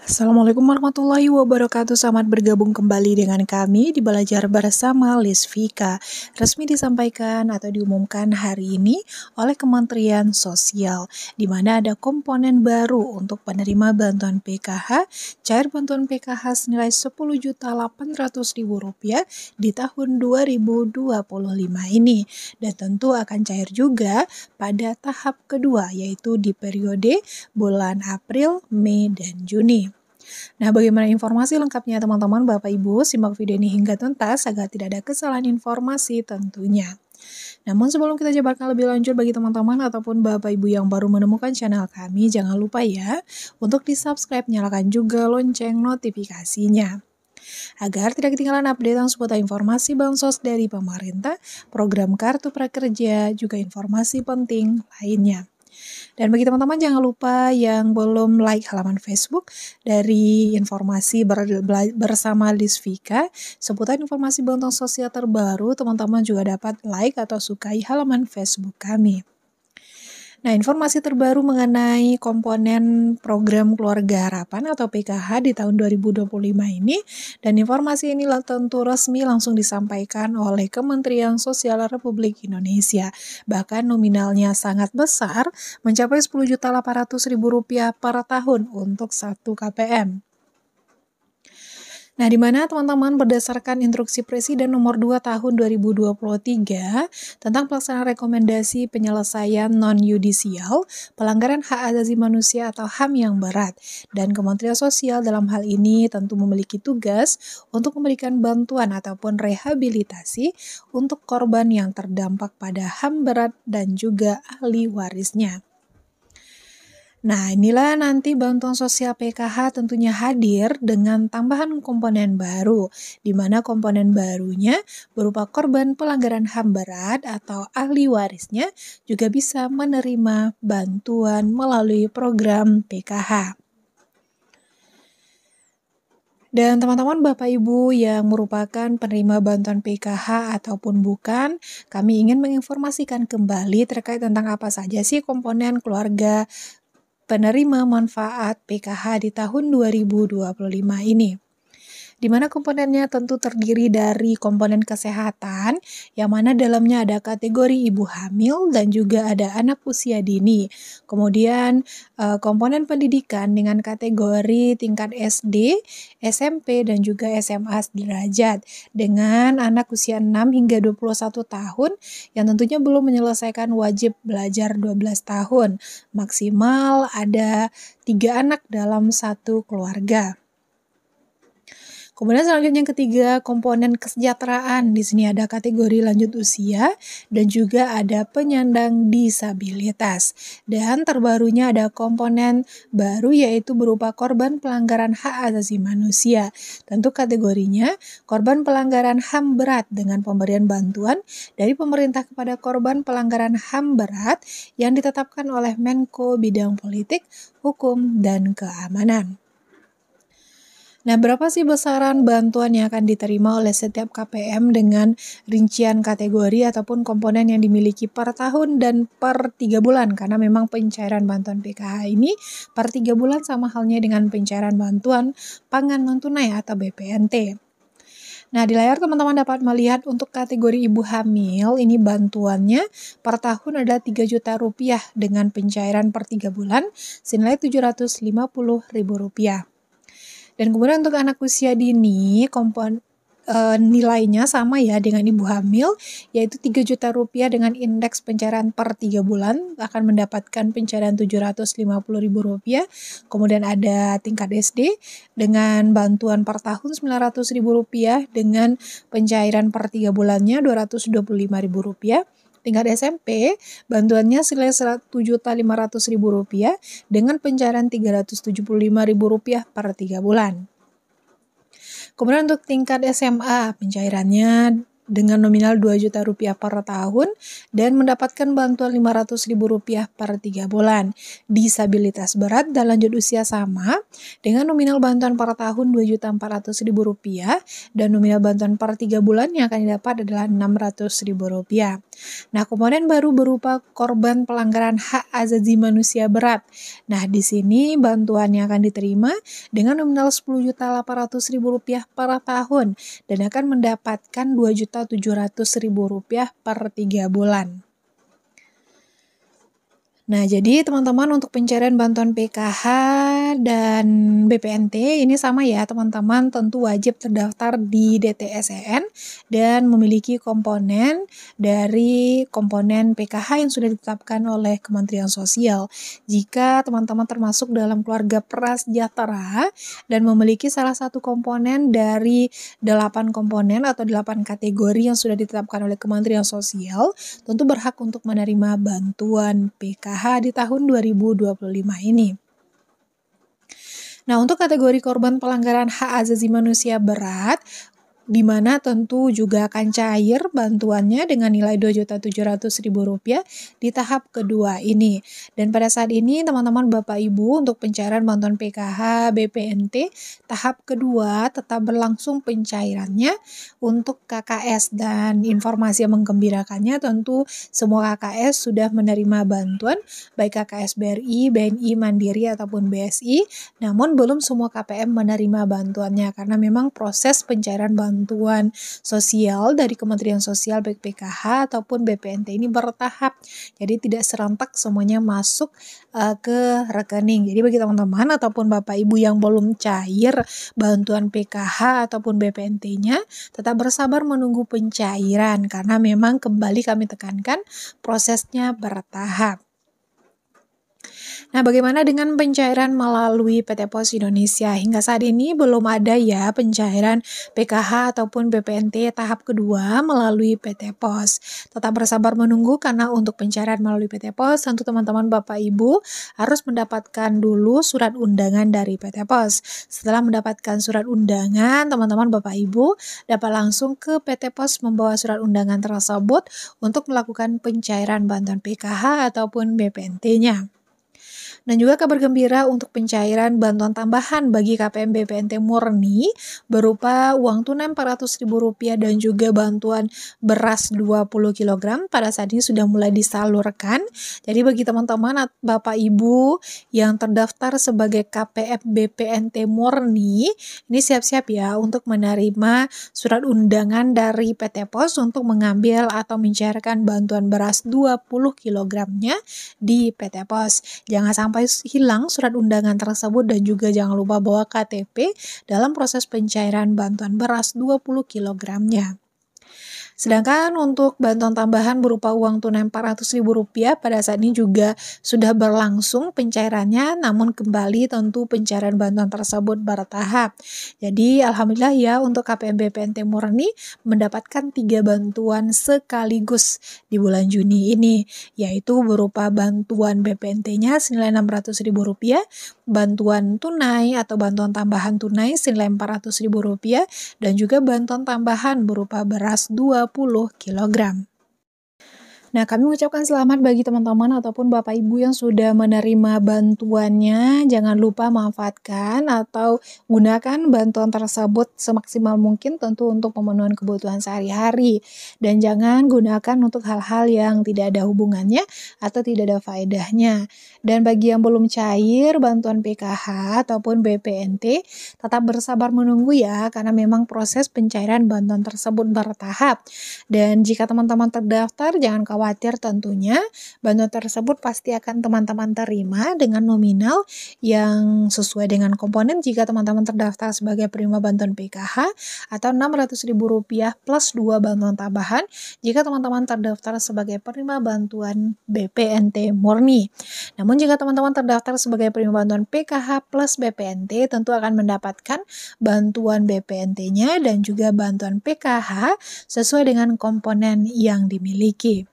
Assalamualaikum warahmatullahi wabarakatuh. Selamat bergabung kembali dengan kami di Belajar Bersama Lisvika. Resmi disampaikan atau diumumkan hari ini oleh Kementerian Sosial, di mana ada komponen baru untuk penerima bantuan PKH, cair bantuan PKH senilai Rp10.800.000 di tahun 2025 ini. Dan tentu akan cair juga pada tahap kedua, yaitu di periode bulan April, Mei, dan Juni. Nah, bagaimana informasi lengkapnya teman-teman, Bapak Ibu, simak video ini hingga tuntas agar tidak ada kesalahan informasi tentunya. Namun sebelum kita jabarkan lebih lanjut bagi teman-teman ataupun Bapak Ibu yang baru menemukan channel kami, jangan lupa ya untuk di-subscribe, nyalakan juga lonceng notifikasinya agar tidak ketinggalan update seputar informasi bansos dari pemerintah, program kartu prakerja, juga informasi penting lainnya. Dan bagi teman-teman jangan lupa yang belum like halaman Facebook dari informasi bersama Lisvika seputar informasi bantuan sosial terbaru, teman-teman juga dapat like atau sukai halaman Facebook kami. Nah, informasi terbaru mengenai komponen program Keluarga Harapan atau PKH di tahun 2025 ini, dan informasi ini tentu resmi langsung disampaikan oleh Kementerian Sosial Republik Indonesia. Bahkan nominalnya sangat besar, mencapai Rp10.800.000 per tahun untuk satu KPM. Nah, di mana teman-teman berdasarkan instruksi Presiden nomor 2 tahun 2023 tentang pelaksanaan rekomendasi penyelesaian non-yudisial pelanggaran hak asasi manusia atau HAM yang berat, dan Kementerian Sosial dalam hal ini tentu memiliki tugas untuk memberikan bantuan ataupun rehabilitasi untuk korban yang terdampak pada HAM berat dan juga ahli warisnya. Nah, inilah nanti bantuan sosial PKH tentunya hadir dengan tambahan komponen baru, di mana komponen barunya berupa korban pelanggaran HAM berat atau ahli warisnya juga bisa menerima bantuan melalui program PKH. Dan teman-teman Bapak Ibu yang merupakan penerima bantuan PKH ataupun bukan, kami ingin menginformasikan kembali terkait tentang apa saja sih komponen keluarga penerima manfaat PKH di tahun 2025 ini. Di mana komponennya tentu terdiri dari komponen kesehatan, yang mana dalamnya ada kategori ibu hamil dan juga ada anak usia dini. Kemudian komponen pendidikan dengan kategori tingkat SD, SMP, dan juga SMA sederajat, dengan anak usia 6 hingga 21 tahun yang tentunya belum menyelesaikan wajib belajar 12 tahun. Maksimal ada 3 anak dalam satu keluarga. Kemudian selanjutnya yang ketiga, komponen kesejahteraan. Di sini ada kategori lanjut usia dan juga ada penyandang disabilitas. Dan terbarunya ada komponen baru yaitu berupa korban pelanggaran hak asasi manusia. Tentu kategorinya korban pelanggaran HAM berat dengan pemberian bantuan dari pemerintah kepada korban pelanggaran HAM berat yang ditetapkan oleh Menko Bidang Politik, Hukum, dan Keamanan. Nah, berapa sih besaran bantuan yang akan diterima oleh setiap KPM dengan rincian kategori ataupun komponen yang dimiliki per tahun dan per 3 bulan? Karena memang pencairan bantuan PKH ini per 3 bulan sama halnya dengan pencairan bantuan pangan non-tunai atau BPNT. Nah, di layar teman-teman dapat melihat untuk kategori ibu hamil, ini bantuannya per tahun ada Rp3.000.000 dengan pencairan per 3 bulan senilai Rp750.000. Dan kemudian untuk anak usia dini, nilainya sama ya dengan ibu hamil, yaitu Rp3.000.000 dengan indeks pencairan per 3 bulan akan mendapatkan pencairan Rp750.000. Kemudian ada tingkat SD dengan bantuan per tahun Rp900.000 dengan pencairan per 3 bulannya Rp225.000. Tingkat SMP, bantuannya senilai Rp1.500.000 dengan pencairan Rp375.000 per 3 bulan. Kemudian untuk tingkat SMA, pencairannya dengan nominal Rp2.000.000 per tahun dan mendapatkan bantuan Rp500.000 per 3 bulan. Disabilitas berat dan lanjut usia sama dengan nominal bantuan per tahun Rp2.400.000 dan nominal bantuan per 3 bulan yang akan didapat adalah Rp600.000. Nah, komponen baru berupa korban pelanggaran hak asasi manusia berat. Nah, di sini bantuannya akan diterima dengan nominal Rp10.800.000 per tahun dan akan mendapatkan Rp2.700.000 per 3 bulan. Nah, jadi teman-teman untuk pencarian bantuan PKH dan BPNT ini sama ya teman-teman, tentu wajib terdaftar di DTSEN dan memiliki komponen dari komponen PKH yang sudah ditetapkan oleh Kementerian Sosial. Jika teman-teman termasuk dalam keluarga prasejahtera dan memiliki salah satu komponen dari 8 komponen atau 8 kategori yang sudah ditetapkan oleh Kementerian Sosial, tentu berhak untuk menerima bantuan PKH di tahun 2025 ini. Nah, untuk kategori korban pelanggaran hak asasi manusia berat, di mana tentu juga akan cair bantuannya dengan nilai Rp2.700.000 di tahap kedua ini. Dan pada saat ini teman-teman Bapak Ibu untuk pencairan bantuan PKH BPNT tahap kedua tetap berlangsung pencairannya untuk KKS, dan informasi yang menggembirakannya tentu semua KKS sudah menerima bantuan baik KKS BRI, BNI, Mandiri ataupun BSI, namun belum semua KPM menerima bantuannya karena memang proses pencairan bantuan sosial dari Kementerian Sosial baik PKH ataupun BPNT ini bertahap. Jadi tidak serentak semuanya masuk ke rekening. Jadi bagi teman-teman ataupun Bapak Ibu yang belum cair bantuan PKH ataupun BPNT-nya, tetap bersabar menunggu pencairan karena memang kembali kami tekankan prosesnya bertahap. Nah, bagaimana dengan pencairan melalui PT Pos Indonesia? Hingga saat ini belum ada ya pencairan PKH ataupun BPNT tahap kedua melalui PT Pos. Tetap bersabar menunggu karena untuk pencairan melalui PT Pos, tentu teman-teman Bapak Ibu harus mendapatkan dulu surat undangan dari PT Pos. Setelah mendapatkan surat undangan, teman-teman Bapak Ibu dapat langsung ke PT Pos membawa surat undangan tersebut untuk melakukan pencairan bantuan PKH ataupun BPNT-nya. Dan juga kabar gembira untuk pencairan bantuan tambahan bagi KPM BPNT murni berupa uang tunai Rp400.000 dan juga bantuan beras 20 kg pada saat ini sudah mulai disalurkan. Jadi bagi teman-teman Bapak Ibu yang terdaftar sebagai KPM BPNT murni, ini siap-siap ya untuk menerima surat undangan dari PT Pos untuk mengambil atau mencairkan bantuan beras 20 kg-nya di PT Pos. Jangan sampai hilang surat undangan tersebut dan juga jangan lupa bawa KTP dalam proses pencairan bantuan beras 20 kg-nya. Sedangkan untuk bantuan tambahan berupa uang tunai Rp400.000 pada saat ini juga sudah berlangsung pencairannya, namun kembali tentu pencairan bantuan tersebut bertahap. Jadi alhamdulillah ya untuk KPM BPNT murni mendapatkan 3 bantuan sekaligus di bulan Juni ini, yaitu berupa bantuan BPNT-nya senilai Rp600.000, bantuan tunai atau bantuan tambahan tunai senilai Rp400.000, dan juga bantuan tambahan berupa beras 20 kg. Nah, kami mengucapkan selamat bagi teman-teman ataupun Bapak Ibu yang sudah menerima bantuannya. Jangan lupa manfaatkan atau gunakan bantuan tersebut semaksimal mungkin tentu untuk pemenuhan kebutuhan sehari-hari. Dan jangan gunakan untuk hal-hal yang tidak ada hubungannya atau tidak ada faedahnya. Dan bagi yang belum cair bantuan PKH ataupun BPNT, tetap bersabar menunggu ya karena memang proses pencairan bantuan tersebut bertahap. Dan jika teman-teman terdaftar, jangan khawatir tentunya bantuan tersebut pasti akan teman-teman terima dengan nominal yang sesuai dengan komponen jika teman-teman terdaftar sebagai penerima bantuan PKH atau Rp600.000 plus 2 bantuan tambahan jika teman-teman terdaftar sebagai penerima bantuan BPNT murni. Namun jika teman-teman terdaftar sebagai penerima bantuan PKH plus BPNT tentu akan mendapatkan bantuan BPNT-nya dan juga bantuan PKH sesuai dengan komponen yang dimiliki.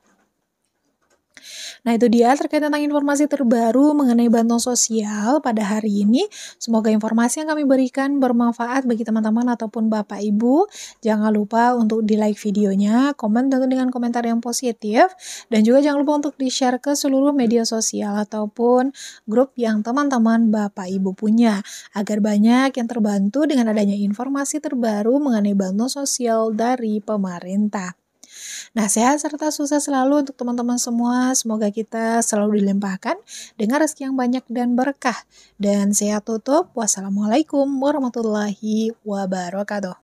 Nah, itu dia terkait tentang informasi terbaru mengenai bantuan sosial pada hari ini. Semoga informasi yang kami berikan bermanfaat bagi teman-teman ataupun Bapak Ibu. Jangan lupa untuk di-like videonya, komen tentu dengan komentar yang positif, dan juga jangan lupa untuk di-share ke seluruh media sosial ataupun grup yang teman-teman Bapak Ibu punya, agar banyak yang terbantu dengan adanya informasi terbaru mengenai bantuan sosial dari pemerintah. Nah, sehat serta sukses selalu untuk teman-teman semua. Semoga kita selalu dilimpahkan dengan rezeki yang banyak dan berkah. Dan saya tutup. Wassalamualaikum warahmatullahi wabarakatuh.